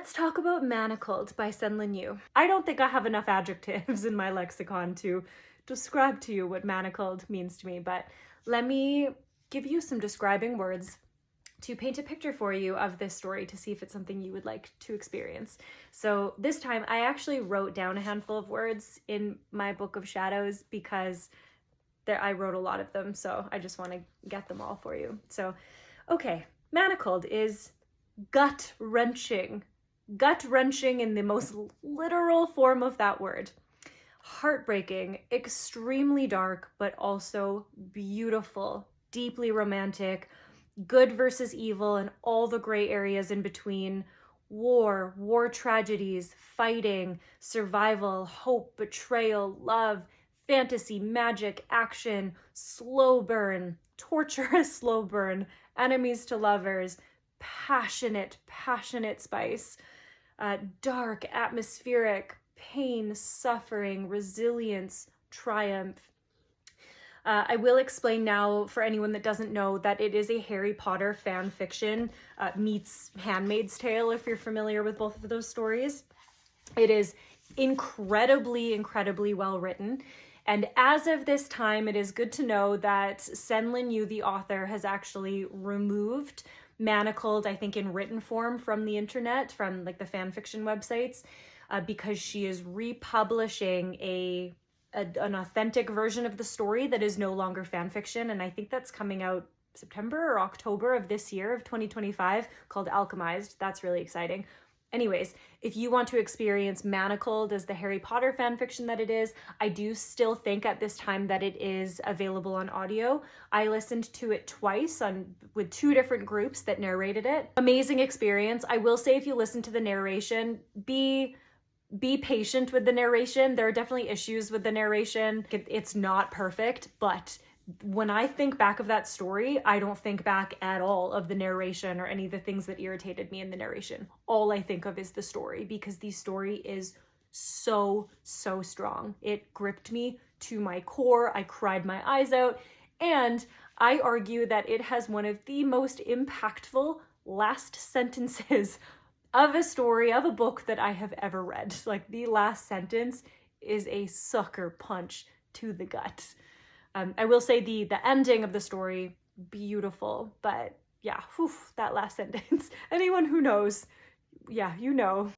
Let's talk about Manacled by Senlin Yu. I don't think I have enough adjectives in my lexicon to describe to you what manacled means to me, but let me give you some describing words to paint a picture for you of this story to see if it's something you would like to experience. So this time I actually wrote down a handful of words in my book of shadows because I wrote a lot of them, so I just want to get them all for you. So, okay, manacled is gut-wrenching. Gut-wrenching in the most literal form of that word. Heartbreaking, extremely dark, but also beautiful, deeply romantic, good versus evil and all the gray areas in between, war tragedies, fighting, survival, hope, betrayal, love, fantasy, magic, action, slow burn, torturous slow burn, enemies to lovers, passionate spice, dark, atmospheric, pain, suffering, resilience, triumph. I will explain now for anyone that doesn't know that it is a Harry Potter fan fiction meets Handmaid's Tale, if you're familiar with both of those stories. It is incredibly well written. And as of this time, it is good to know that Senlin Yu, the author, has actually removed Manacled, I think in written form, from the internet, from like the fan fiction websites, because she is republishing an authentic version of the story that is no longer fan fiction. And I think that's coming out September or October of this year of 2025, called Alchemized. That's really exciting. Anyways, if you want to experience Manacled as the Harry Potter fan fiction that it is, I do still think at this time that it is available on audio. I listened to it twice with two different groups that narrated it. Amazing experience. I will say, if you listen to the narration, be patient with the narration. There are definitely issues with the narration. It's not perfect, but when I think back of that story, I don't think back at all of the narration or any of the things that irritated me in the narration. All I think of is the story, because the story is so strong. It gripped me to my core. I cried my eyes out, and I argue that it has one of the most impactful last sentences of a story, of a book that I have ever read. Like, the last sentence is a sucker punch to the gut. I will say the ending of the story, beautiful, but yeah, that last sentence. Anyone who knows, yeah, you know.